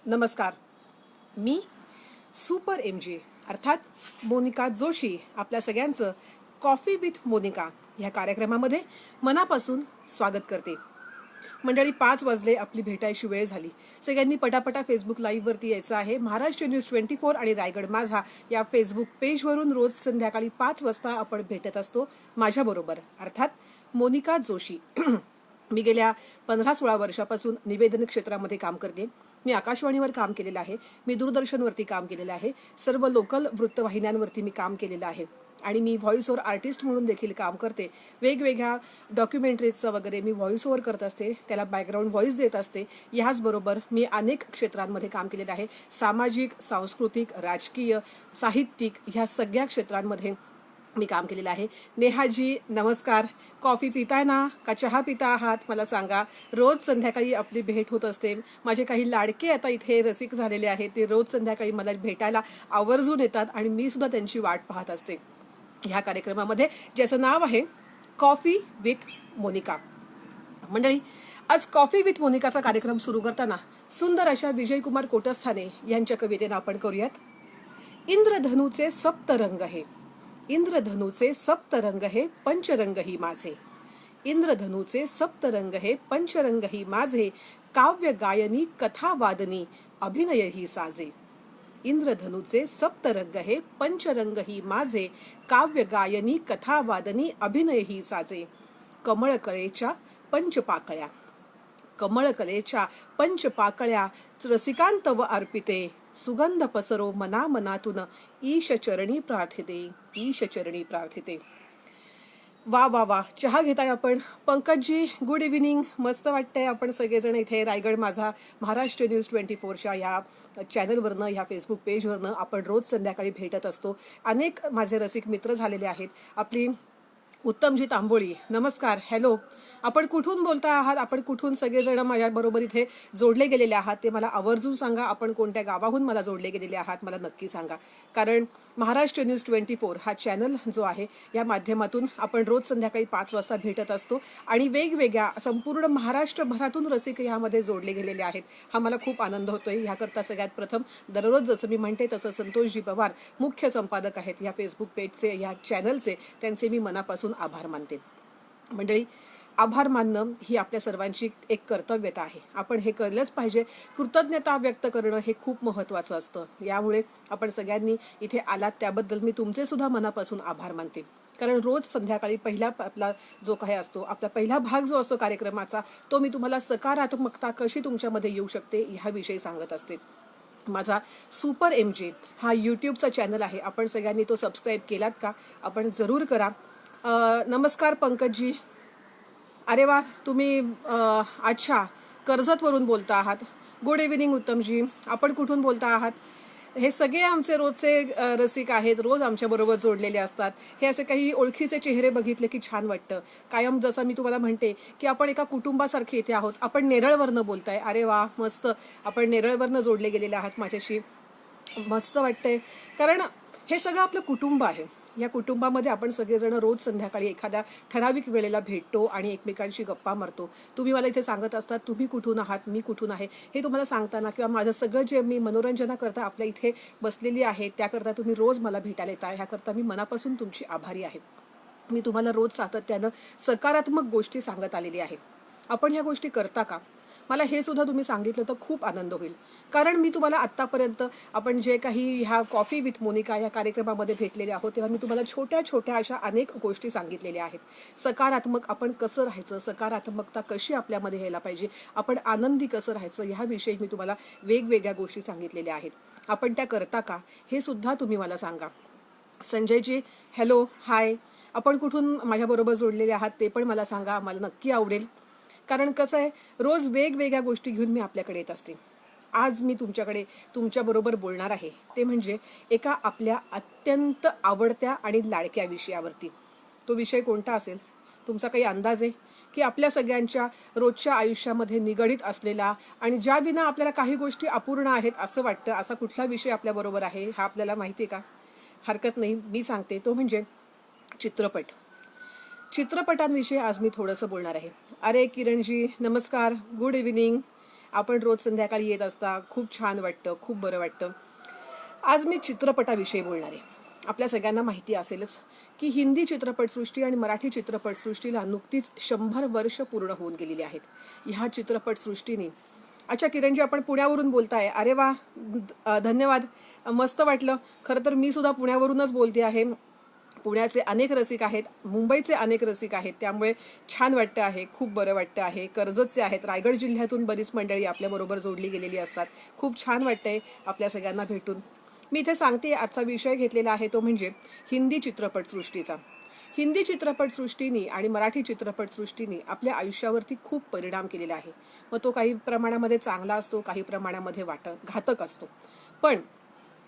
नमस्कार. मी super MG अर्थात मोनिका जोशी आपल्या सगळ्यांचं कॉफी विथ मोनिका ह्या कार्यक्रमामध्ये मनापासून स्वागत करते. मंडळी 5 वाजले, आपली भेटायची वेळ झाली. सगळ्यांनी पटापटा फेसबुक लाईव्हवरती यायचं आहे. महाराष्ट्र न्यूज 24 आणि रायगड माझा या फेसबुक पेजवरून रोज संध्याकाळी 5 वाजता आपण भेटत असतो माझ्याबरोबर अर्थात मोनिका जोशी. मी गेल्या 15-16 वर्षापासून निवेदन क्षेत्रामध्ये काम करते. मी आकाशवाणीवर काम केलेलं आहे, मी दूरदर्शनवरती काम केलेलं आहे, सर्व लोकल वृत्तवाहिन्यांवरती मी काम केलेलं आहे आणि मी व्हॉइस ओव्हर आर्टिस्ट म्हणून देखील काम करते. वेगवेगळ्या डॉक्युमेंटरीजचं वगैरे मी व्हॉइस ओव्हर करत असते, त्याला बॅकग्राऊंड व्हॉइस देत असते. ह्याचबरोबर मी अनेक क्षेत्रांमध्ये काम केलेलं आहे. सामाजिक, सांस्कृतिक, राजकीय, साहित्यिक ह्या सगळ्या क्षेत्रांमध्ये मी काम केलेलं आहे. नेहाजी नमस्कार. कॉफी पिताय ना का चहा पिता आहात मला सांगा. रोज संध्याकाळी आपली भेट होत असते. माझे काही लाडके आता इथे रसिक झालेले आहेत, ते रोज संध्याकाळी मला भेटायला आवर्जून येतात आणि मी सुद्धा त्यांची वाट पाहत असते ह्या कार्यक्रमामध्ये, ज्याचं नाव आहे कॉफी विथ मोनिका. मंडळी, आज कॉफी विथ मोनिकाचा कार्यक्रम सुरू करताना सुंदर अशा विजयकुमार कोटस्थाने यांच्या कवितेनं आपण करूयात. इंद्रधनुचे सप्तरंग हे, इंद्रधनुचे सप्तरंग हे पंचरंग ही माझे, इंद्रधनुचे सप्तरंग हे पंचरंग ही माझे, काव्य गायनी कथा वादनी अभिनय ही साजे. इंद्रधनुचे सप्तरंग हे पंचरंग ही माझे, काव्य गायनी कथा वादनी अभिनय ही साजे. कमळकळेच्या पंचपाकळ्या, कमळकलेच्या पंचपाकळ्या रसिकांत व अर्पिते, सुगंध पसरो मना मनातून ईश चरणी प्रार्थिते, ईश चरणी प्रार्थिते. वा वा वा, चहा घेताय आपण. पंकजजी गुड इव्हिनिंग. मस्त वाटतंय आपण सगळेजण इथे रायगड माझा महाराष्ट्र न्यूज 24च्या या चॅनलवरनं, ह्या फेसबुक पेजवरनं आपण रोज संध्याकाळी भेटत असतो. अनेक माझे रसिक मित्र झालेले आहेत. आपली उत्तमजी तांबोळी नमस्कार, हॅलो. आपण कुठून बोलता आहात, आपण कुठून सगळेजण माझ्याबरोबर इथे जोडले गेलेले आहात ते मला आवर्जून सांगा. आपण कोणत्या गावाहून मला जोडले गेलेले आहात मला नक्की सांगा. कारण महाराष्ट्र न्यूज 24 हा चॅनल जो आहे या माध्यमातून आपण रोज संध्याकाळी 5 वाजता भेटत असतो आणि वेगवेगळ्या संपूर्ण महाराष्ट्रभरातून रसिक यामध्ये जोडले गेलेले आहेत. हा मला खूप आनंद होतोय. ह्याकरता सगळ्यात प्रथम दररोज जसं मी म्हणते तसं संतोषजी पवार मुख्य संपादक आहेत या फेसबुक पेजचे, या चॅनलचे, त्यांचे मी मनापासून आभार मानते. मंडळी, आभार मानणं ही आपल्या सर्वांची एक कर्तव्यता आहे. आपण हे केलंच पाहिजे. कृतज्ञता व्यक्त करणं हे खूप महत्त्वाचं असतं. यामुळे आपण सगळ्यांनी इथे आलात त्याबद्दल मी तुमचे सुद्धा मनापासून आभार मानते. कारण रोज संध्याकाळी पहिला आपला जो काही असतो, आपला पहिला भाग जो असतो कार्यक्रमाचा, तो मी तुम्हाला सकारात्मकता कशी तुमच्यामध्ये येऊ शकते ह्याविषयी सांगत असते. माझा सुपर MG हा यूट्यूबचा चॅनल आहे. आपण सगळ्यांनी तो सबस्क्राईब केलात का? आपण जरूर करा. नमस्कार पंकजजी. अरे वा, तुम्ही अच्छा कर्जतवरून बोलता आहात. गुड इव्हिनिंग उत्तमजी. आपण कुठून बोलता आहात? हे सगळे आमचे रोजचे रसिक आहेत, रोज आमच्याबरोबर जोडलेले असतात. हे असे काही ओळखीचे चेहरे बघितले की छान वाटतं. कायम जसं मी तुम्हाला म्हणते की आपण एका कुटुंबासारखे इथे आहोत. आपण नेरळवरनं बोलताय. अरे वा, मस्त. आपण नेरळवरनं जोडले गेलेले आहात माझ्याशी. मस्त वाटतंय. कारण हे सगळं आपलं कुटुंब आहे. या कुटुंबामध्ये आपण सगळेजण रोज संध्याकाळी एखाद्या ठराविक वेळेला भेटतो आणि एकमेकांशी गप्पा मारतो. तुम्ही मला इथे सांगत असतात तुम्ही कुठून आहात, मी कुठून आहे, हे तुम्हाला सांगताना किंवा माझं सगळं जे मी मनोरंजनाकरता आपल्या इथे बसलेली आहे त्याकरता तुम्ही रोज मला भेटायला येता, ह्याकरता मी मनापासून तुमची आभारी आहे. मी तुम्हाला रोज सातत्यानं सकारात्मक गोष्टी सांगत आलेली आहे. आपण ह्या गोष्टी करता का? मला हे सुद्धा तुम्ही सांगितलं तर खूप आनंद होईल. कारण मी तुम्हाला आत्तापर्यंत आपण जे काही ह्या कॉफी विथ मोनिका या कार्यक्रमामध्ये भेटलेले आहोत तेव्हा मी तुम्हाला छोट्या छोट्या अशा अनेक गोष्टी सांगितलेल्या आहेत. सकारात्मक आपण कसं राहायचं, सकारात्मकता कशी आपल्यामध्ये यायला पाहिजे, आपण आनंदी कसं राहायचं, ह्याविषयी मी तुम्हाला वेगवेगळ्या गोष्टी सांगितलेल्या आहेत. आपण त्या करता का हे सुद्धा तुम्ही मला सांगा. संजयजी हॅलो, हाय. आपण कुठून माझ्याबरोबर जोडलेले आहात ते पण मला सांगा, मला नक्की आवडेल. कारण कसं आहे, रोज वेगवेगळ्या गोष्टी घेऊन मी आपल्याकडे येत असते. आज मी तुमच्याबरोबर बोलणार आहे ते म्हणजे एका आपल्या अत्यंत आवडत्या आणि लाडक्या विषयावरती. तो विषय कोणता असेल? तुमचा काही अंदाज आहे की आपल्या सगळ्यांच्या रोजच्या आयुष्यामध्ये निगडीत असलेला आणि ज्या विना आपल्याला काही गोष्टी अपूर्ण आहेत असं वाटतं, असा कुठला विषय आपल्याबरोबर आहे हा आपल्याला माहिती आहे का? हरकत नाही, मी सांगते. तो म्हणजे चित्रपट. चित्रपटांविषयी आज मी थोडंसं बोलणार आहे. अरे किरणजी नमस्कार, गुड इव्हिनिंग. आपण रोज संध्याकाळी येत असता, खूप छान वाटतं, खूप बरं वाटतं. आज मी चित्रपटाविषयी बोलणार आहे. आपल्या सगळ्यांना माहिती असेलच की हिंदी चित्रपटसृष्टी आणि मराठी चित्रपटसृष्टीला नुकतीच 100 वर्ष पूर्ण होऊन गेलेली आहेत. ह्या चित्रपटसृष्टीने अच्छा किरणजी, आपण पुण्यावरून बोलताय, अरे वा, धन्यवाद, मस्त वाटलं. खरं तर मी सुद्धा पुण्यावरूनच बोलते आहे. पुण्याचे अनेक रसिक आहेत, मुंबईचे अनेक रसिक आहेत, त्यामुळे छान वाटतं आहे, खूप बरं वाटतं आहे. कर्जतचे आहेत, रायगड जिल्ह्यातून बरीच मंडळी आपल्याबरोबर जोडली गेलेली असतात. खूप छान वाटतंय आपल्या सगळ्यांना भेटून. मी इथे सांगते, आजचा विषय घेतलेला आहे तो म्हणजे हिंदी चित्रपटसृष्टीचा. हिंदी चित्रपटसृष्टीने आणि मराठी चित्रपटसृष्टीने आपल्या आयुष्यावरती खूप परिणाम केलेला आहे. मग तो काही प्रमाणामध्ये चांगला असतो, काही प्रमाणामध्ये घातक असतो. पण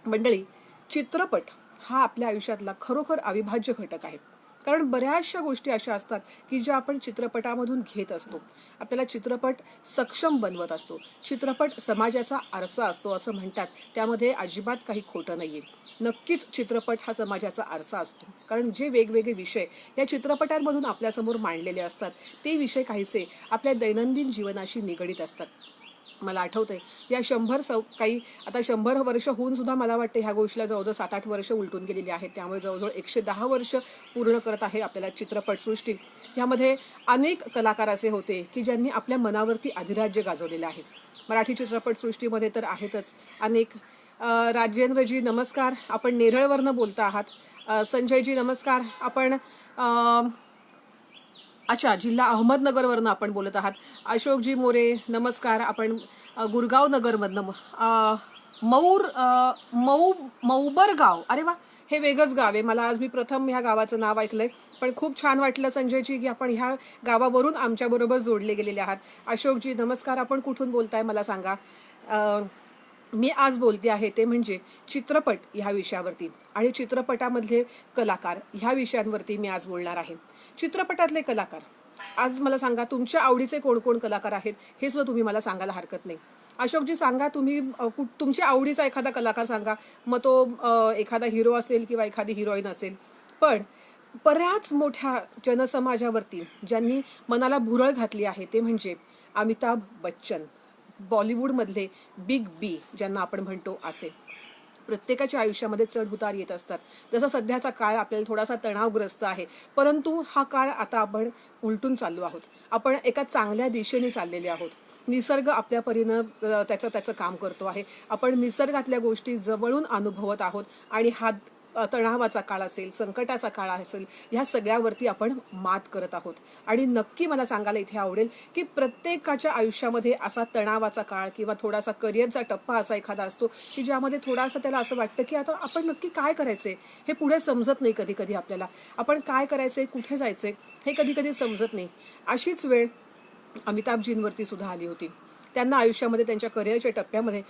मंडळी, चित्रपट हा आपल्या आयुष्यातला खरोखर अविभाज्य घटक आहे. कारण बऱ्याचशा गोष्टी अशा असतात की ज्या आपण चित्रपटामधून घेत असतो. आपल्याला चित्रपट सक्षम बनवत असतो. चित्रपट समाजाचा आरसा असतो असं म्हणतात, त्यामध्ये अजिबात काही खोटं नाहीये. नक्कीच चित्रपट हा समाजाचा आरसा असतो, कारण जे वेगवेगळे विषय या चित्रपटांमधून आपल्यासमोर मांडलेले असतात ते विषय काहीसे आपल्या दैनंदिन जीवनाशी निगडीत असतात. मला आठवतंय या काही आता 100 वर्ष होऊन सुद्धा मला वाटतं ह्या गोष्टीला जवळजवळ 7-8 वर्ष उलटून गेलेली आहेत. त्यामुळे जवळजवळ 110 वर्ष पूर्ण करत आहे आपल्याला चित्रपटसृष्टी. यामध्ये अनेक कलाकार असे होते की ज्यांनी आपल्या मनावरती अधिराज्य गाजवलेलं आहे. मराठी चित्रपटसृष्टीमध्ये तर आहेतच अनेक. राजेंद्रजी नमस्कार, आपण नेरळवरनं बोलता आहात. संजयजी नमस्कार, आपण अच्छा जिल्हा अहमदनगरवरनं आपण बोलत आहात. अशोकजी मोरे नमस्कार, आपण गुरगाव नगरमधनं. मौबर गाव, अरे वा, हे वेगळंच गाव आहे. मला आज मी प्रथम ह्या गावाचं नाव ऐकलंय, पण खूप छान वाटलं संजयजी की आपण ह्या गावावरून आमच्याबरोबर जोडले गेलेले आहात. अशोकजी नमस्कार, आपण कुठून बोलताय मला सांगा. मी आज बोलते आहे ते म्हणजे चित्रपट ह्या विषयावरती आणि चित्रपटामधले कलाकार ह्या विषयांवरती मी आज बोलणार आहे. चित्रपटातले कलाकार, आज मला सांगा तुमच्या आवडीचे कोण कोण कलाकार आहेत हे सुद्धा तुम्ही मला सांगायला हरकत नाही. अशोकजी सांगा, तुम्ही तुमच्या आवडीचा एखादा कलाकार सांगा. मग तो एखादा हिरो असेल किंवा एखादी हिरोईन असेल. पण बऱ्याच मोठ्या जनसमाजावरती ज्यांनी मनाला भुरळ घातली आहे ते म्हणजे अमिताभ बच्चन, बॉलिवूडमधले बिग बी ज्यांना आपण म्हणतो असे. प्रत्येकाच्या आयुष्यामध्ये चढ उतार येत असतात. जसं सध्याचा काळ आपल्याला थोडासा तणावग्रस्त आहे, परंतु हा काळ आता आपण उलटून चाललो आहोत. आपण एका चांगल्या दिशेने चाललेले आहोत. निसर्ग आपल्या परीनं त्याचं काम करतो आहे. आपण निसर्गातल्या गोष्टी जवळून अनुभवत आहोत आणि हा तणावाचा काळ असेल, संकटाचा काळ असेल, ह्या सगळ्यावरती आपण मात करत आहोत. आणि नक्की मला सांगायला इथे आवडेल की प्रत्येकाच्या आयुष्यामध्ये असा तणावाचा काळ किंवा थोडासा करिअरचा टप्पा असा एखादा असतो की ज्यामध्ये थोडासा त्याला असं वाटतं की आता आपण नक्की काय करायचंय हे पुढे समजत नाही. कधी कधी आपल्याला आपण काय करायचंय, कुठे जायचंय हे कधी कधी समजत नाही. अशीच वेळ अमिताभजींवरती सुद्धा आली होती. त्यांना आयुष्यामध्ये त्यांच्या करिअरच्या टप्प्यामध्ये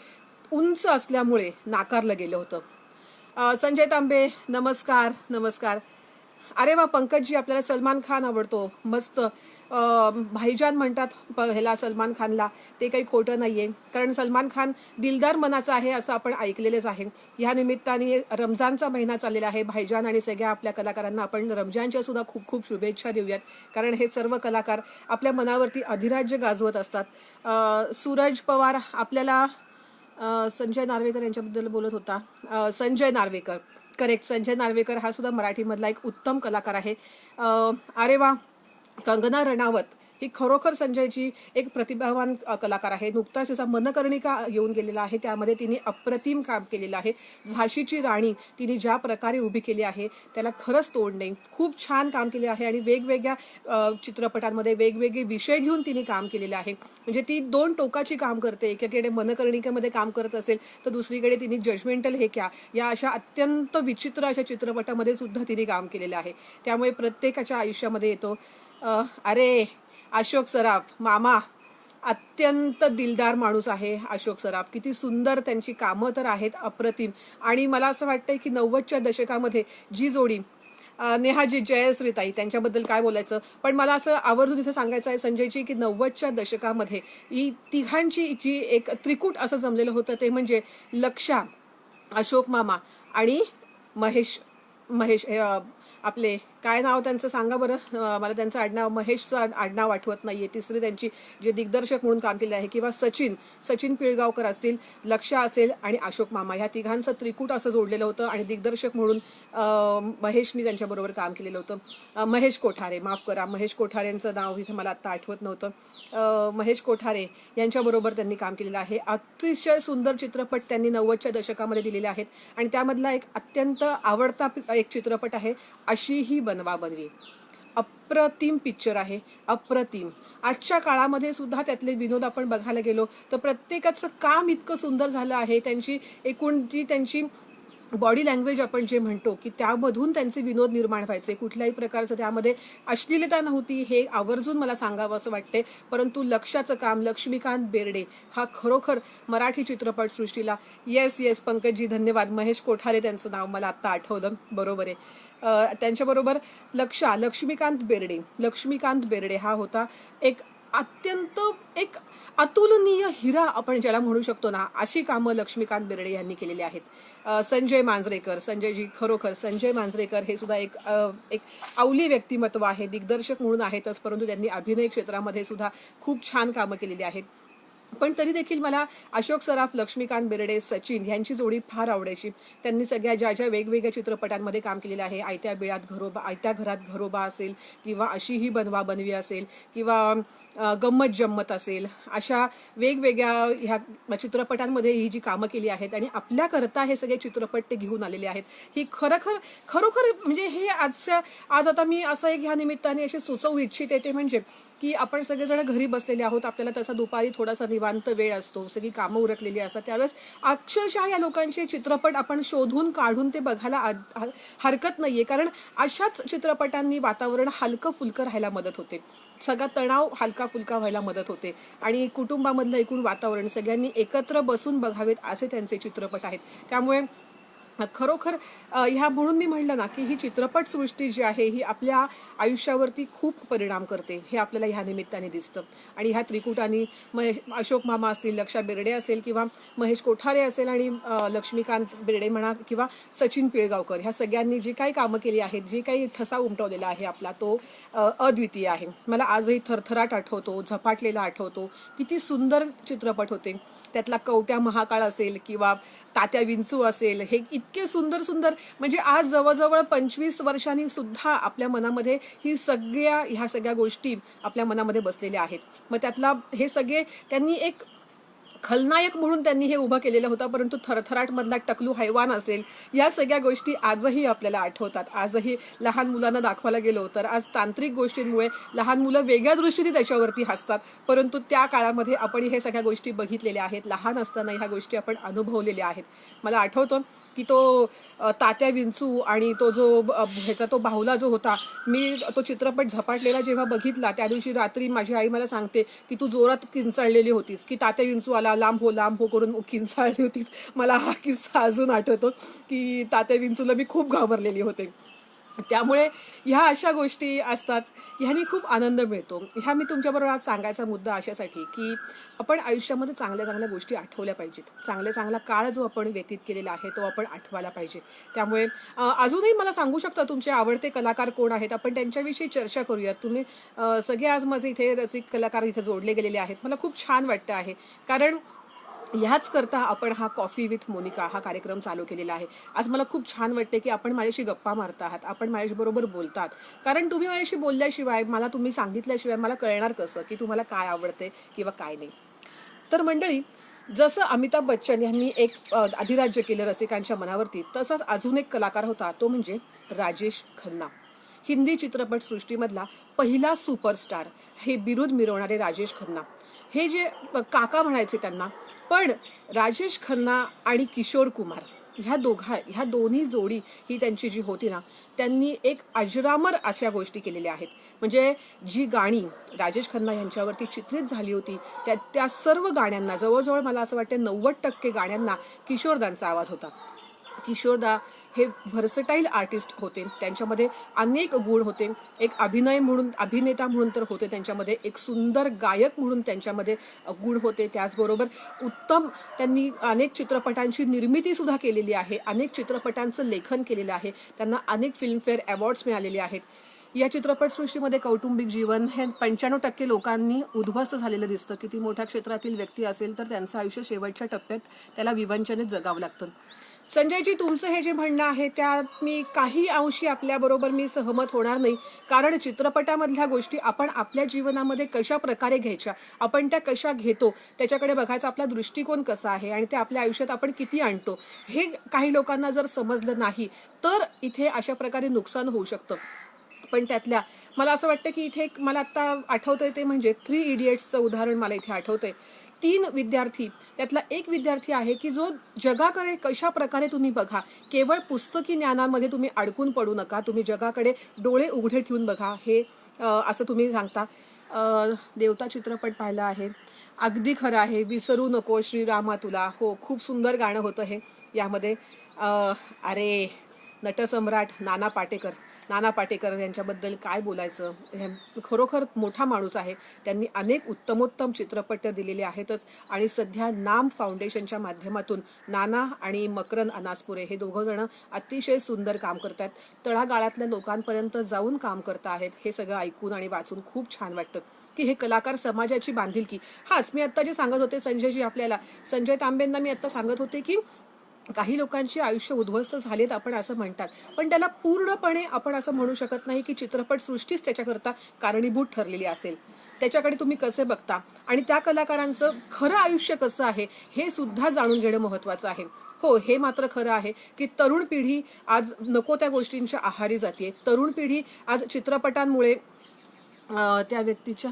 उंच असल्यामुळे नाकारलं गेलं होतं. संजय तांबे नमस्कार नमस्कार. अरे वा, पंकजजी आपल्याला सलमान खान आवडतो, मस्त. भाईजान म्हणतात ह्याला सलमान खानला, ते काही खोटं नाहीये, कारण सलमान खान दिलदार मनाचा आहे असं आपण ऐकलेलंच आहे. ह्या निमित्ताने रमजानचा महिना चाललेला आहे. भाईजान आणि सगळ्या आपल्या कलाकारांना आपण रमजानच्या सुद्धा खूप खूप शुभेच्छा देऊयात, कारण हे सर्व कलाकार आपल्या मनावरती अधिराज्य गाजवत असतात. सूरज पवार आपल्याला संजय नार्वेकर यांच्याबद्दल बोलत होता. संजय नार्वेकर, करेक्ट, संजय नार्वेकर हा सुद्धा मराठीमधला एक उत्तम कलाकार आहे. अरे वा, कंगना रणावत ही खरोखर संजयची एक प्रतिभावान कलाकार आहे. नुकताच तिचा मनकर्णिका येऊन गेलेला आहे, त्यामध्ये तिने अप्रतिम काम केलेलं आहे. झाशीची राणी तिने ज्या प्रकारे उभी केली आहे त्याला खरंच तोड नाही. खूप छान काम केले आहे आणि वेगवेगळ्या चित्रपटांमध्ये वेगवेगळे विषय घेऊन तिने काम केलेलं आहे. म्हणजे ती दोन टोकाची काम करते. एकीकडे मनकर्णिकेमध्ये काम करत असेल तर दुसरीकडे तिने जजमेंटल हे क्या या अशा अत्यंत विचित्र अशा चित्रपटामध्ये सुद्धा तिने काम केलेलं आहे. त्यामुळे प्रत्येकाच्या आयुष्यामध्ये येतो. अरे अशोक सराफ मामा, अत्यंत दिलदार माणूस आहे अशोक सराफ. किती सुंदर त्यांची कामं तर आहेत, अप्रतिम. आणि मला असं वाटतंय की 90च्या दशकामध्ये जी जोडी नेहाजी जयश्रीताई, त्यांच्याबद्दल काय बोलायचं, पण मला असं आवर्जून इथं सांगायचं आहे संजयजी की 90च्या दशकामध्ये ही तिघांची जी एक त्रिकूट असं जमलेलं होतं ते म्हणजे लक्षा, अशोक मामा आणि महेश आपले काय नाव त्यांचं सांगा बरं, मला त्यांचं आडनाव, महेशचं आडनाव आठवत नाहीये. तिसरी त्यांची जे दिग्दर्शक म्हणून काम केले आहे, किंवा सचिन पिळगावकर असतील, लक्षा असेल आणि अशोक मामा, ह्या तिघांचं त्रिकूट असं जोडलेलं होतं. आणि दिग्दर्शक म्हणून महेशनी त्यांच्याबरोबर काम केलेलं होतं. महेश कोठारे, माफ करा, महेश कोठारेंचं नाव इथे मला आत्ता आठवत नव्हतं. महेश कोठारे यांच्याबरोबर त्यांनी काम केलेलं आहे. अतिशय सुंदर चित्रपट त्यांनी 90च्या दशकामध्ये दिलेले आहेत. आणि त्यामधला एक अत्यंत आवडता एक चित्रपट आहे अशी ही बनवा बनवी. अप्रतिम पिक्चर आहे, अप्रतिम. आजच्या काळामध्ये सुद्धा त्यातले विनोद आपण बघायला गेलो तर प्रत्येकाचं काम इतकं सुंदर झालं आहे. त्यांची एकूण जी त्यांची बॉडी लँग्वेज आपण जे म्हणतो की त्यामधून त्यांचे विनोद निर्माण व्हायचे, कुठल्याही प्रकारचं त्यामध्ये अश्लीलता नव्हती, हे आवर्जून मला सांगावं असं वाटते. परंतु लक्षाचं काम, लक्ष्मीकांत बेर्डे हा खरोखर मराठी चित्रपटसृष्टीला, येस पंकजजी धन्यवाद, महेश कोठारे त्यांचं नाव मला आत्ता आठवलं, बरोबर आहे. त्यांच्याबरोबर लक्ष्मीकांत बेर्डे हा होता एक अत्यंत एक अतुलनीय हिरा आपण ज्याला म्हणू शकतो ना, अशी कामं लक्ष्मीकांत बेर्डे यांनी केलेली आहेत. संजय मांजरेकर हे सुद्धा एक अवली व्यक्तिमत्व आहे. दिग्दर्शक म्हणून आहेतच, परंतु त्यांनी अभिनय क्षेत्रामध्ये सुद्धा खूप छान कामं केलेली आहेत. पण तरी देखील मला अशोक सराफ, लक्ष्मीकांत बेर्डे, सचिन ह्यांची जोडी फार आवडायची. त्यांनी सगळ्या ज्या वेगवेगळ्या चित्रपटांमध्ये काम केलेलं आहे, आयत्या घरात घरोबा असेल, किंवा अशी ही बनवा बनवी असेल, किंवा गंमत जम्मत असेल, अशा वेगवेगळ्या ह्या चित्रपटांमध्ये ही जी कामं केली आहेत आणि आपल्याकरता हे सगळे चित्रपट ते घेऊन आलेले आहेत. ही खरोखर म्हणजे हे आज आता मी असं एक ह्या निमित्ताने अशी सुचवू इच्छिते, ते म्हणजे की आपण सगळेजण घरी बसलेले आहोत, आपल्याला तसा दुपारी थोडासा निवांत वेळ असतो, सगळी कामं उरकलेली असतात, त्यावेळेस अक्षरशः या लोकांचे चित्रपट आपण शोधून काढून ते बघायला हरकत नाहीये. कारण अशाच चित्रपटांनी वातावरण हलकं फुलकं राहायला मदत होते, सगळा तणाव हलका फुलका व्हायला मदत होते, आणि कुटुंबामधलं एकूण वातावरण सगळ्यांनी एकत्र बसून बघावेत असे त्यांचे चित्रपट आहेत. त्यामुळे खरोखर ह्या म्हणून मी म्हणलं ना की ही चित्रपटसृष्टी जी आहे ही आपल्या आयुष्यावरती खूप परिणाम करते, हे आपल्याला ह्या निमित्ताने दिसतं. आणि ह्या त्रिकुटांनी अशोक मामा असतील, लक्षा बेर्डे असेल, किंवा महेश कोठारे असेल, आणि लक्ष्मीकांत बेर्डे म्हणा, किंवा सचिन पिळगावकर, ह्या सगळ्यांनी जी काही कामं केली आहेत, जी काही ठसा उमटवलेला आहे आपला, तो अद्वितीय आहे. मला आजही थरथराट आठवतो, झपाटलेला आठवतो. किती सुंदर चित्रपट होते. त्यातला कवट्या महाकाळ असेल, किंवा तात्या विंचू असेल, हे इतके सुंदर म्हणजे आज जवळजवळ 25 वर्षांनी सुद्धा आपल्या मनामध्ये ह्या सगळ्या गोष्टी आपल्या मनामध्ये बसलेल्या आहेत. मग त्यातला हे सगळे त्यांनी एक खलनायक म्हणून त्यांनी हे उभं केलेलं होतं, परंतु थरथराट मधला टकलू हैवान असेल, या सगळ्या गोष्टी आजही आपल्याला आठवतात. आजही लहान मुलांना दाखवायला गेलो तर आज तांत्रिक गोष्टींमुळे लहान मुलं वेगळ्या दृष्टीने त्याच्यावरती हसतात, परंतु त्या काळामध्ये आपण हे सगळ्या गोष्टी बघितलेल्या आहेत. लहान असताना ह्या गोष्टी आपण अनुभवलेल्या आहेत. मला आठवतं की तो तात्या विंचू आणि तो जो तो बाहुला जो होता, मी तो चित्रपट झपाटलेला जेव्हा बघितला, त्या दिवशी रात्री माझी आई मला सांगते की तू जोरात किंचाळलेली होतीस, की तात्या विंचू आला, लांब हो करून किंचाळली होतीस. मला हा किस्सा अजून आठवतो की तात्या विंचूला मी खूप घाबरलेली होते. त्यामुळे ह्या अशा गोष्टी असतात, ह्यानी खूप आनंद मिळतो. ह्या मी तुमच्याबरोबर आज सांगायचा मुद्दा अशासाठी की आपण आयुष्यामध्ये चांगल्या गोष्टी आठवल्या पाहिजेत. चांगला काळ जो आपण व्यतीत केलेला आहे तो आपण आठवायला पाहिजे. त्यामुळे अजूनही मला सांगू शकता तुमचे आवडते कलाकार कोण आहेत, आपण त्यांच्याविषयी चर्चा करूयात. तुम्ही सगळे आज माझे इथे रसिक कलाकार इथे जोडले गेलेले आहेत. मला खूप छान वाटतं आहे, कारण ह्याच करता आपण हा कॉफी विथ मोनिका हा कार्यक्रम चालू केलेला आहे. आज मला खूप छान वाटते की आपण माझ्याशी गप्पा मारत आहात, आपण माझ्याशी बरोबर बोलतात. कारण तुम्ही माझ्याशी बोलल्याशिवाय, तुम्ही सांगितल्याशिवाय मला कळणार कसं की तुम्हाला काय आवडते किंवा काय नाही. तर मंडळी, जसं अमिताभ बच्चन यांनी एक अधिराज्य केलं रसिकांच्या मनावरती, तसाच अजून एक कलाकार होता, तो म्हणजे राजेश खन्ना. हिंदी चित्रपटसृष्टीमधला पहिला सुपरस्टार, हे बिरुद मिरवणारे राजेश खन्ना. हे जे काका म्हणायचे त्यांना, पण राजेश खन्ना आणि किशोर कुमार ह्या दोन्ही जोडी ही त्यांची जी होती ना, त्यांनी एक अजरामर अशा गोष्टी केलेल्या आहेत. म्हणजे जी गाणी राजेश खन्ना यांच्यावरती चित्रित झाली होती, त्या सर्व गाण्यांना जवळजवळ मला असं वाटतं 90% गाण्यांना किशोरदांचा आवाज होता. किशोरदा हे व्हर्सटाईल आर्टिस्ट होते, त्यांच्यामध्ये अनेक गुण होते. एक अभिनेता म्हणून तर होते त्यांच्यामध्ये, एक सुंदर गायक म्हणून त्यांच्यामध्ये गुण होते. त्याचबरोबर उत्तम त्यांनी अनेक चित्रपटांची निर्मिती सुद्धा केलेली आहे, अनेक चित्रपटांचं लेखन केलेलं आहे, त्यांना अनेक फिल्मफेअर अवॉर्ड्स मिळालेले आहेत. या चित्रपटसृष्टीमध्ये कौटुंबिक जीवन हे 95% लोकांनी उद्ध्वस्त झालेलं दिसतं. किती मोठ्या क्षेत्रातील व्यक्ती असेल तर त्यांचं आयुष्य शेवटच्या टप्प्यात त्याला विवंचनेत जगावं लागतं. संजयजी, तुमचं हे जे म्हणणं आहे त्यात मी काही अंशी आपल्याबरोबर मी सहमत होणार नाही. कारण चित्रपटामधल्या गोष्टी आपण आपल्या जीवनामध्ये कशा प्रकारे घ्यायच्या, आपण त्या कशा घेतो त्याच्याकडे बघायचा आपला दृष्टिकोन कसा आहे आणि ते आपल्या आयुष्यात आपण किती आणतो हे काही लोकांना जर समजलं नाही तर इथे अशा प्रकारे नुकसान होऊ शकतं. पण त्यातल्या मला असं वाटतं की इथे मला आत्ता आठवतंय ते म्हणजे 3 इडियट्सचं उदाहरण मला इथे आठवतंय. 3 विद्यार्थी, त्यातला एक विद्यार्थी आहे की जो जगाकडे कशा प्रकारे तुम्ही बघा, केवळ पुस्तकी ज्ञानामध्ये तुम्ही अडकून पडू नका, तुम्ही जगाकडे डोळे उघडे ठेवून बघा, हे असं तुम्ही सांगता. देवता चित्रपट पाहिला आहे, अगदी खरं आहे. विसरू नको श्रीरामा तुला, हो खूप सुंदर गाणं होतं हे यामध्ये. अरे नटसम्राट नाना पाटेकर यांच्याबद्दल काय बोलायचं, हे खरोखर मोठा माणूस आहे. त्यांनी अनेक उत्तमोत्तम चित्रपट दिलेले आहेतच आणि सध्या नाम फाउंडेशनच्या माध्यमातून नाना आणि मकरन अनासपुरे हे दोघं जण अतिशय सुंदर काम करतात, तळागाळातल्या लोकांपर्यंत जाऊन काम करत आहेत. हे सगळं ऐकून आणि वाचून खूप छान वाटतं की हे कलाकार समाजाची बांधिलकी. हाच मी आत्ता जे सांगत होते संजयजी, आपल्याला संजय तांबेंना मी आत्ता सांगत होते की काही लोकांची आयुष्य उद्ध्वस्त झालेत आपण असं म्हणतात, पण त्याला पूर्णपणे आपण असं म्हणू शकत नाही की चित्रपट सृष्टीच त्याच्याकरता कारणीभूत ठरलेली असेल. त्याच्याकडे तुम्ही कसे बघता आणि त्या कलाकारांचं खरं आयुष्य कसं आहे हे सुद्धा जाणून घेणं महत्त्वाचं आहे. हो, हे मात्र खरं आहे की तरुण पिढी आज नको त्या गोष्टींच्या आहारी जाते. तरुण पिढी आज चित्रपटांमुळे त्या व्यक्तीच्या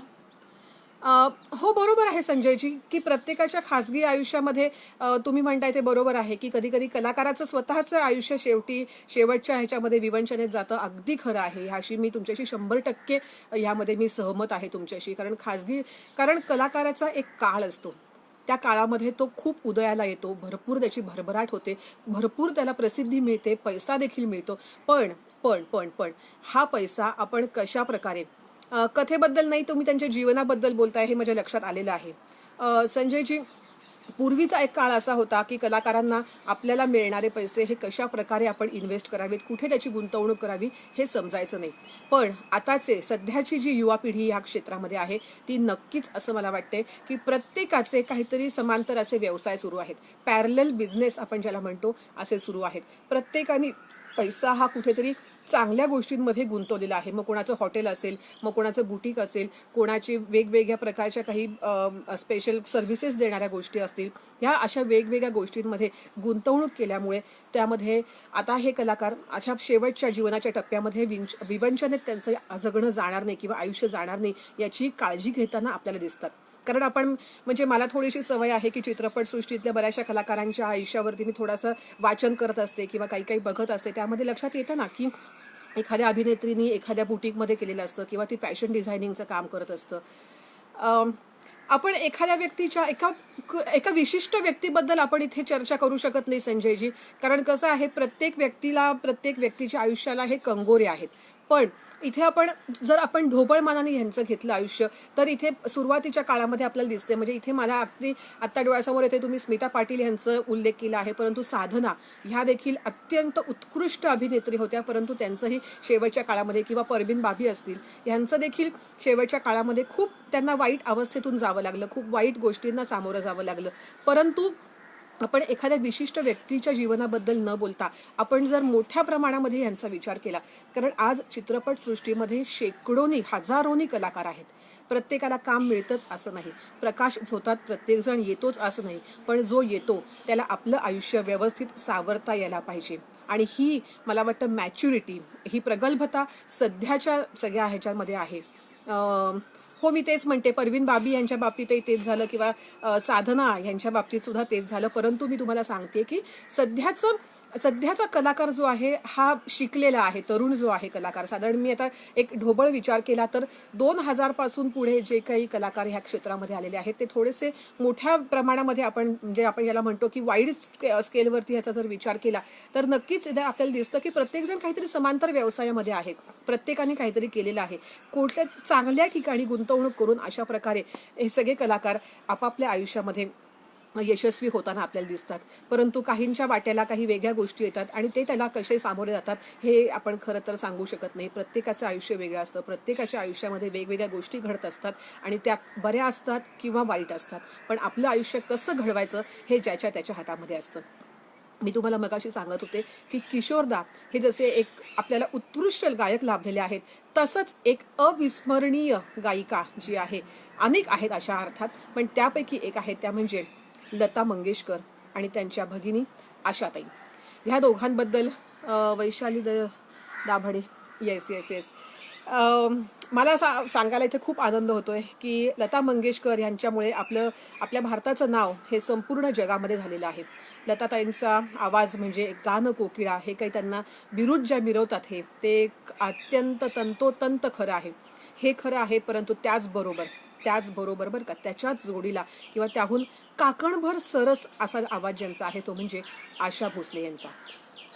हो बरोबर आहे संजयजी की प्रत्येकाच्या खासगी आयुष्यामध्ये तुम्ही म्हणताय ते बरोबर आहे की कधी कधी कलाकाराचं स्वतःचं आयुष्य शेवटच्या ह्याच्यामध्ये विवंचनेत जातं. अगदी खरं आहे, ह्याशी मी तुमच्याशी 100% ह्यामध्ये मी सहमत आहे तुमच्याशी. कारण कलाकाराचा एक काळ असतो, त्या काळामध्ये तो खूप उदयाला येतो, भरपूर त्याची भरभराट होते, भरपूर त्याला प्रसिद्धी मिळते, पैसा देखील मिळतो. पण पण पण पण हा पैसा आपण कशा प्रकारे, कथेबद्दल नाही, तुम्ही त्यांच्या जीवनाबद्दल बोलताय हे माझ्या लक्षात आलेलं आहे. संजयजी, पूर्वीचा एक काळ असा होता की कलाकारांना आपल्याला मिळणारे पैसे हे कशा प्रकारे आपण इन्व्हेस्ट करावेत, कुठे त्याची गुंतवणूक करावी हे समजायचं नाही. पण आताचे सध्याची जी युवा पिढी ह्या क्षेत्रामध्ये आहे ती नक्कीच असं मला वाटते की प्रत्येकाचे काहीतरी समांतर असे व्यवसाय सुरू आहेत, पॅरलल बिझनेस आपण ज्याला म्हणतो असे सुरू आहेत. प्रत्येकाने पैसा हा कुठेतरी चांगल्या गोष्टींमध्ये गुंतवलेला आहे. मग कोणाचं हॉटेल असेल, मग कोणाचं बुटीक असेल, कोणाची वेगवेगळ्या प्रकारच्या काही स्पेशल सर्व्हिसेस देणाऱ्या गोष्टी असतील, ह्या अशा वेगवेगळ्या गोष्टींमध्ये गुंतवणूक केल्यामुळे त्यामध्ये आता हे कलाकार अशा शेवटच्या जीवनाच्या टप्प्यामध्ये विवंचनेत त्यांचं जगणं जाणार नाही किंवा आयुष्य जाणार नाही याची काळजी घेताना आपल्याला दिसतात. कारण आपण म्हणजे मला थोडीशी सवय आहे की चित्रपटसृष्टीतल्या बऱ्याचशा कलाकारांच्या आयुष्यावरती मी थोडंसं वाचन करत असते किंवा काही काही बघत असते. त्यामध्ये लक्षात येतं ना की एखाद्या अभिनेत्रीनी एखाद्या बुटीकमध्ये केलेलं असतं किंवा ती फॅशन डिझायनिंगचं काम करत असतं. आपण एखाद्या व्यक्तीच्या एका विशिष्ट व्यक्तीबद्दल आपण इथे चर्चा करू शकत नाही संजयजी, कारण कसं आहे प्रत्येक व्यक्तीच्या आयुष्याला हे कंगोरे आहेत. पण इथे जर आपण ढोबळमानाने ह्यांचं घेतलं आयुष्य तर इथे सुरुवातीच्या काळामध्ये आपल्याला दिसते, म्हणजे इथे मला अगदी आत्ता डोळ्यासमोर येते, तुम्ही स्मिता पाटील यांचं उल्लेख केला आहे, परंतु साधना ह्या देखील अत्यंत उत्कृष्ट अभिनेत्री होत्या, परंतु त्यांचंही शेवटच्या काळामध्ये, किंवा परवीन बाबी असतील यांचं देखील शेवटच्या काळामध्ये खूप त्यांना वाईट अवस्थेतून जावं लागलं, खूप वाईट गोष्टींना सामोरं जावं लागलं. परंतु आपण एखाद्या विशिष्ट व्यक्तीच्या जीवनाबद्दल न बोलता आपण जर मोठ्या प्रमाणामध्ये यांचा विचार केला, कारण आज चित्रपटसृष्टीमध्ये शेकडोनी हजारोनी कलाकार आहेत, प्रत्येकाला काम मिळतंच असं नाही, प्रकाश झोतात प्रत्येकजण येतोच असं नाही, पण जो येतो त्याला आपलं आयुष्य व्यवस्थित सावरता यायला पाहिजे. आणि ही मला वाटतं मॅच्युरिटी, ही प्रगल्भता सध्याच्या सगळ्या ह्याच्यामध्ये आहे. हो, मी तेच म्हणते, परवीन बाबी यांच्या बाबतीतही तेच झालं किंवा साधना यांच्या बाबतीत सुद्धा तेच झालं. परंतु मी तुम्हाला सांगते की सध्याचं सध्याचा कलाकार जो आहे हा शिकलेला आहे, तरुण जो आहे कलाकार. साधारण मी आता एक ढोबळ विचार केला तर 2000 पासून पुढे जे काही कलाकार ह्या क्षेत्रामध्ये आलेले आहेत ते थोडेसे मोठ्या प्रमाणामध्ये आपण म्हणजे आपण याला म्हणतो की वाईड स्केलवरती ह्याचा जर विचार केला तर नक्कीच इथे आपल्याला दिसतं की प्रत्येकजण काहीतरी समांतर व्यवसायामध्ये आहे, प्रत्येकाने काहीतरी केलेलं आहे. कुठल्या चांगल्या ठिकाणी गुंतवणूक करून अशा प्रकारे हे सगळे कलाकार आपापल्या आयुष्यामध्ये यशस्वी होताना आपल्याला दिसतात. परंतु काहींच्या वाट्याला काही वेगळ्या गोष्टी येतात आणि ते त्याला कसे सामोरे जातात हे आपण खरं तर सांगू शकत नाही. प्रत्येकाचं आयुष्य वेगळं असतं, प्रत्येकाच्या आयुष्यामध्ये वेगवेगळ्या गोष्टी घडत असतात आणि त्या बऱ्या असतात किंवा वाईट असतात. पण आपलं आयुष्य कसं घडवायचं हे ज्याच्या त्याच्या हातामध्ये असतं. मी तुम्हाला मगाशी सांगत होते की किशोरदा हे जसे एक आपल्याला उत्कृष्ट गायक लाभलेले आहेत, तसंच एक अविस्मरणीय गायिका जी आहे, अनेक आहेत अशा अर्थात, पण त्यापैकी एक आहे त्या म्हणजे लता मंगेशकर आणि त्यांच्या भगिनी आशाताई. ह्या दोघांबद्दल Vaishali Dabhade, yes yes yes, मला सांगायला इथे खूप आनंद होतोय की लता मंगेशकर यांच्यामुळे आपल्या भारताचं नाव हे संपूर्ण जगामध्ये झालेलं आहे. लताताईंचा आवाज म्हणजे गान कोकिळा हे काही त्यांना बिरुद ज्या मिरवतात हे ते अत्यंत तंतोतंत खरं आहे. हे खरं आहे, परंतु त्याचबरोबर बरं का त्याच्याच जोडीला किंवा त्याहून काकणभर सरस असा आवाज ज्यांचा आहे तो म्हणजे आशा भोसले यांचा.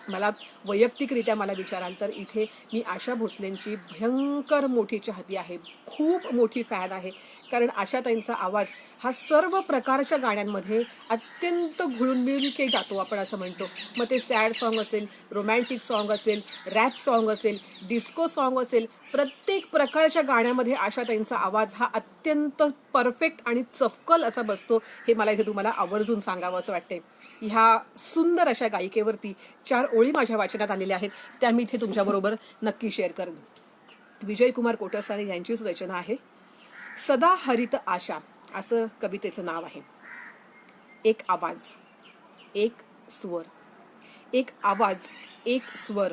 मला वैयक्तिकरित्या मला विचाराल तर इथे मी आशा भोसलेंची भयंकर मोठी चाहती आहे, खूप मोठी फॅन आहे. कारण आशाताईंचा आवाज हा सर्व प्रकारच्या गाण्यांमध्ये अत्यंत घुळून मिळून जातो आपण असं म्हणतो. मग ते सॅड सॉन्ग असेल, रोमॅन्टिक सॉन्ग असेल, रॅप सॉन्ग असेल, डिस्को सॉन्ग असेल, प्रत्येक प्रकारच्या गाण्यामध्ये आशाताईंचा आवाज हा अत्यंत परफेक्ट आणि चपकल असा बसतो. हे मला इथे तुम्हाला आवर्जून सांगावं असं वाटतंय. ह्या सुंदर अशा गायिकेवरती 4 ओळी माझ्या वाचनात आलेल्या आहेत, त्या मी इथे तुमच्याबरोबर नक्की शेअर करेन. विजयकुमार कोटसाने यांचीच रचना आहे. सदा हरित आशा असं कवितेचं नाव आहे. एक आवाज, एक स्वर, एक आवाज, एक स्वर.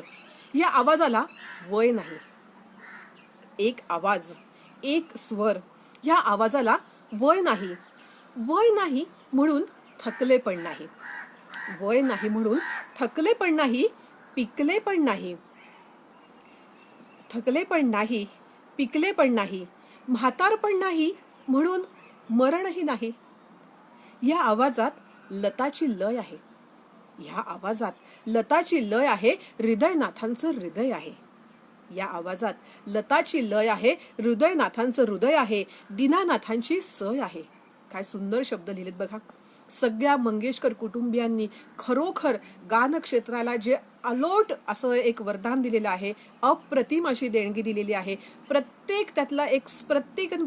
या आवाजाला वय नाही. एक आवाज, एक स्वर. या आवाजाला वय नाही. वय नाही म्हणून थकले पण नाही. वय नाही म्हणून थकले पण नाही, पिकले पण नाही. थकले पण नाही, पिकले पण नाही, म्हातार पण नाही म्हणून मरणही नाही. या आवाजात लताची लय आहे. या आवाजात लताची लय आहे, हृदयनाथांचं हृदय आहे. या आवाजात लताची लय आहे, हृदयनाथांचं हृदय आहे, दीनानाथांची सय आहे. काय सुंदर शब्द लिहिलेत बघा. सगळ्या मंगेशकर कुटुंबियांनी खरोखर गान क्षेत्राला जे अलोट असं एक वरदान दिलेलं आहे, अप्रतिम अशी देणगी दिलेली आहे. त्यातला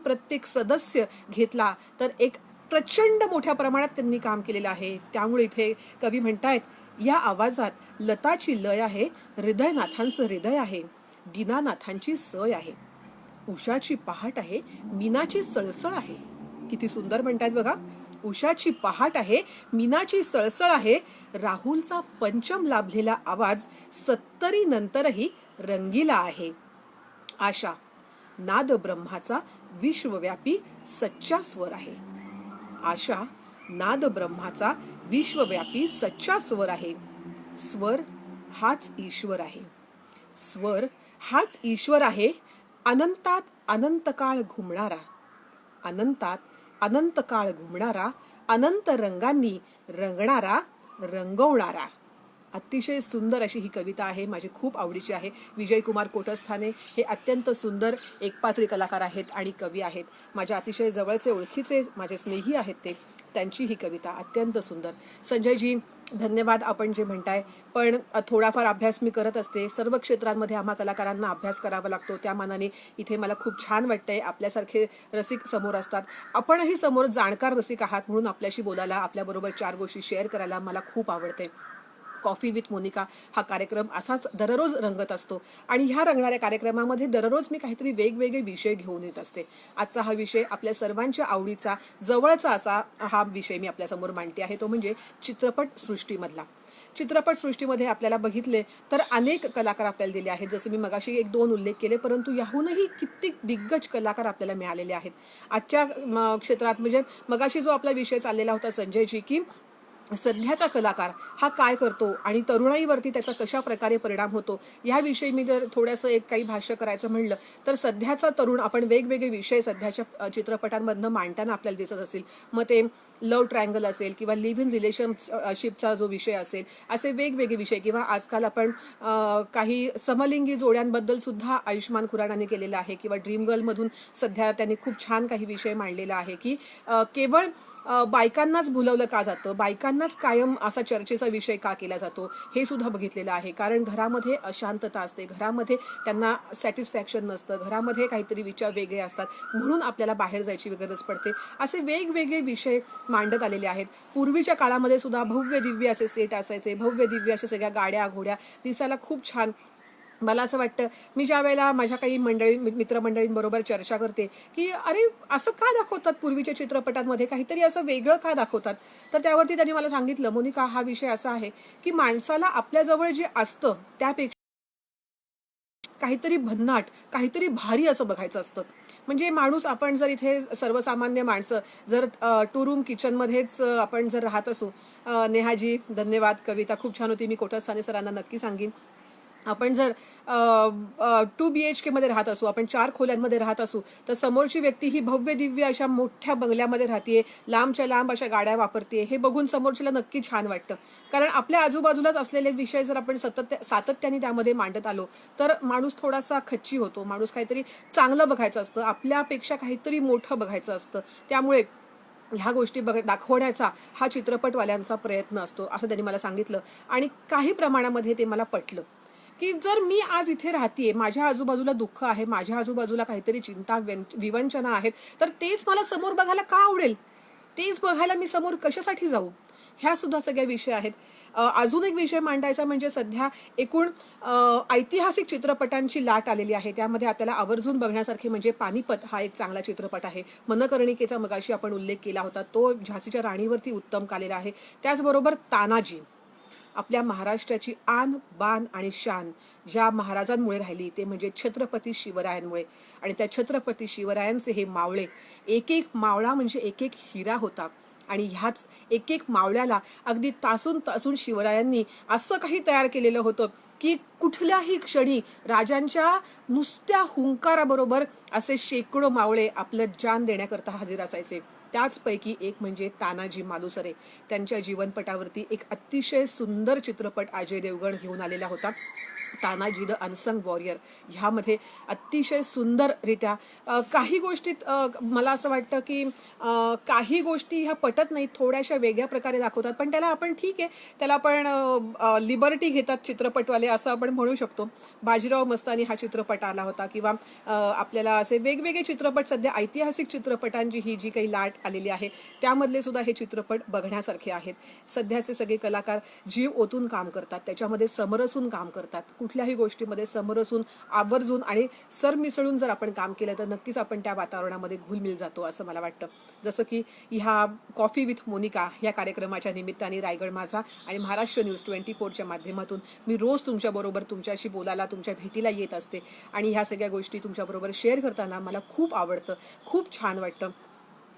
प्रत्येक सदस्य घेतला तर एक प्रचंड मोठ्या प्रमाणात त्यांनी काम केलेलं आहे. त्यामुळे इथे कवी म्हणतायत, या आवाजात लताची लय आहे, हृदयनाथांचं हृदय आहे, दीनानाथांची सय आहे. उषाची पहाट आहे, मीनाची सळसळ आहे. किती सुंदर म्हणतायत बघा. उषाची पहाट आहे, मीनाची सळसळ आहे. राहुलचा पंचम लाभलेला आवाज 70 नंतरही रंगीला आहे. आशा नाद ब्रह्माचा विश्वव्यापी सच्चा स्वर आहे. आशा नाद ब्रह्माचा विश्वव्यापी सच्चा स्वर आहे. स्वर हाच ईश्वर आहे. स्वर हाच ईश्वर आहे. अनंतात अनंत काळ घुमणारा, अनंतात अनंत काळ घुमणारा, अनंत रंगांनी रंगणारा, रंगवणारा. अतिशय सुंदर अशी ही कविता आहे, माझी खूप आवडीची आहे. विजयकुमार कोटस्थाने हे अत्यंत सुंदर एकपात्री कलाकार आहेत आणि कवी आहेत. माझ्या अतिशय जवळचे ओळखीचे माझे स्नेही आहेत ते. त्यांची ही कविता अत्यंत सुंदर. संजयजी धन्यवाद आपण जे म्हणताय, पण थोडाफार अभ्यास मी करत असते. सर्व क्षेत्रांमध्ये आम्हा कलाकारांना अभ्यास करावा लागतो. त्या मानाने इथे मला खूप छान वाटतंय. आपल्यासारखे रसिक समोर असतात, आपणही समोर जाणकार रसिक आहात, म्हणून आपल्याशी बोलायला, आपल्याबरोबर 4 गोष्टी शेअर करायला मला खूप आवडते. कॉफी विथ मोनिका हा कार्यक्रम असाच दररोज रंगत असतो आणि ह्या रंगणाऱ्या कार्यक्रमामध्ये दररोज मी काहीतरी वेगवेगळे विषय घेऊन येत असते. आजचा हा विषय आपल्या सर्वांच्या आवडीचा, जवळचा असा हा विषय मी आपल्यासमोर मांडते आहे, तो म्हणजे चित्रपट सृष्टीमधला. चित्रपट सृष्टीमध्ये आपल्याला बघितले तर अनेक कलाकार आपल्याला दिले आहेत. जसे मी मगाशी 1-2 उल्लेख केले, परंतु याहूनही कित्येक दिग्गज कलाकार आपल्याला मिळालेले आहेत आजच्या क्षेत्रात. म्हणजे मगाशी जो आपला विषय चाललेला होता संजयजी, की सध्याचा कलाकार हा काय करतो आणि तरुणाईवरती त्याचा कशा प्रकारे परिणाम होतो याविषयी मी जर थोडंसं एक काही भाष्य करायचं म्हणलं तर सध्याचा तरुण आपण वेगवेगळे विषय सध्याच्या चित्रपटांमधनं मांडताना आपल्याला दिसत असेल. मग ते लव्ह ट्रायंगल असेल किंवा लिव्ह इन रिलेशनशिपचा जो विषय असेल, असे वेगवेगळे विषय, किंवा आजकाल आपण काही समलिंगी जोड्यांबद्दल सुद्धा आयुष्मान खुरानाने केलेलं आहे, किंवा ड्रीम गर्लमधून सध्या त्यांनी खूप छान काही विषय मांडलेला आहे की केवळ बायकांनाच भुलवलं का जातं, बायकांनाच कायम असा चर्चेचा विषय का केला जातो, हे सुद्धा बघितलेलं आहे. कारण घरामध्ये अशांतता असते, घरामध्ये त्यांना सॅटिस्फॅक्शन नसतं, घरामध्ये काहीतरी विचार वेगळे असतात, म्हणून आपल्याला बाहेर जायची गरज पडते. असे वेगवेगळे विषय मांडत आलेले आहेत. पूर्वीच्या काळामध्ये सुद्धा भव्य दिव्य असे सेट असायचे, भव्य दिव्य अशा सगळ्या गाड्या घोड्या दिसायला खूप छान. मला असं वाटतं, मी ज्या वेळेला माझ्या काही मित्रमंडळींबरोबर चर्चा करते की अरे असं का दाखवतात पूर्वीच्या चित्रपटांमध्ये, काहीतरी असं वेगळं का दाखवतात, तर त्यावरती त्यांनी मला सांगितलं, मोनिका हा विषय असा आहे की माणसाला आपल्याजवळ जे असतं त्यापेक्षा काहीतरी भन्नाट, काहीतरी भारी असं बघायचं असतं. म्हणजे माणूस, आपण जर इथे सर्वसामान्य माणसं जर टू रूम किचनमध्येच आपण जर राहत असू, नेहाजी धन्यवाद, कविता खूप छान होती, मी कोटस्थाने सरांना नक्की सांगेन. आपण जर 2 BHK मध्ये राहत असू, आपण 4 खोल्यांमध्ये राहत असू, तर समोरची व्यक्ती ही भव्य दिव्य अशा मोठ्या बंगल्यामध्ये राहते, लांबच्या लांब अशा गाड्या वापरते, हे बघून समोरच्याला नक्की छान वाटतं. कारण आपल्या आजूबाजूलाच असलेले विषय जर आपण सातत्याने त्यामध्ये मांडत आलो तर माणूस थोडासा खच्ची होतो. माणूस काहीतरी चांगलं बघायचं असतं, आपल्यापेक्षा काहीतरी मोठं बघायचं असतं. त्यामुळे ह्या गोष्टी दाखवण्याचा हा चित्रपटवाल्यांचा प्रयत्न असतो, असं त्यांनी मला सांगितलं. आणि काही प्रमाणामध्ये ते मला पटलं की जर मी आज इथे राहतेय, माझ्या आजूबाजूला दुःख आहे, माझ्या आजूबाजूला काहीतरी चिंता विवंचना आहेत, तर तेच मला समोर बघायला का आवडेल, तेच बघायला मी समोर कशासाठी जाऊ, ह्या सुद्धा सगळ्या विषय आहेत. अजून एक विषय मांडायचा म्हणजे सध्या एकूण ऐतिहासिक चित्रपटांची लाट आलेली आहे. त्यामध्ये आपल्याला आवर्जून बघण्यासारखे म्हणजे पानिपत हा एक चांगला चित्रपट आहे. मनकर्णिकेचा मगाशी आपण उल्लेख केला होता, तो झाशीच्या राणीवरती उत्तम कालेला आहे. त्याचबरोबर तानाजी, आपल्या महाराष्ट्राची आन बान आणि शान ज्या महाराजांमुळे राहिली ते म्हणजे छत्रपती शिवरायांमुळे. आणि त्या छत्रपती शिवरायांचे हे मावळे, एक एक मावळा म्हणजे एक एक हिरा होता. आणि ह्याच एक एक मावळ्याला अगदी तासून तासून शिवरायांनी असं काही तयार केलेलं होतं की कुठल्याही क्षणी राजांच्या नुसत्या हुंकाराबरोबर असे शेकडो मावळे आपलं जान देण्याकरता हजर असायचे. त्याचपैकी एक म्हणजे तानाजी मालुसरे. त्यांच्या जीवनपटावरती एक अतिशय सुंदर चित्रपट अजय देवगण घेऊन आलेला होता, तानाजी द अनसंग वॉरियर. ह्यामध्ये अतिशय सुंदररित्या काही गोष्टीत मला असं वाटतं की काही गोष्टी ह्या पटत नाहीत, थोड्याशा वेगळ्या प्रकारे दाखवतात, पण त्याला आपण ठीक आहे, त्याला आपण लिबर्टी घेतात चित्रपटवाले असं आपण म्हणू शकतो. बाजीराव मस्तानी हा चित्रपट आला होता, किंवा आपल्याला असे वेगवेगळे चित्रपट सध्या ऐतिहासिक चित्रपटांची ही जी काही लाट आलेली आहे त्यामधले सुद्धा हे चित्रपट बघण्यासारखे आहेत. सध्याचे सगळे कलाकार जीव ओतून काम करतात, त्याच्यामध्ये समरसून काम करतात, कुठल्याही गोष्टीमध्ये समरसून आवर्जून आणि सरमिसळून जर आपण काम केलं तर नक्कीच आपण त्या वातावरणामध्ये घुलमिल जातो असं मला वाटतं. जसं की ह्या कॉफी विथ मोनिका या कार्यक्रमाच्या निमित्ताने रायगड माझा आणि महाराष्ट्र न्यूज 24च्या माध्यमातून मी रोज तुमच्याबरोबर तुमच्याशी बोलायला, तुमच्या भेटीला येत असते. आणि ह्या सगळ्या गोष्टी तुमच्याबरोबर शेअर करताना मला खूप आवडतं, खूप छान वाटतं.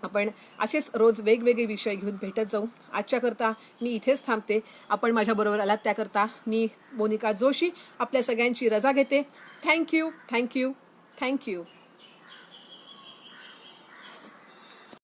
आपण असेच रोज वेगवेगळे विषय घेऊन भेटत जाऊ. आजच्या करता मी इथेच थांबते. आपण माझ्याबरोबर आलात त्याकरता मी मोनिका जोशी आपल्या सगळ्यांची रजा घेते. Thank you, thank you, thank you.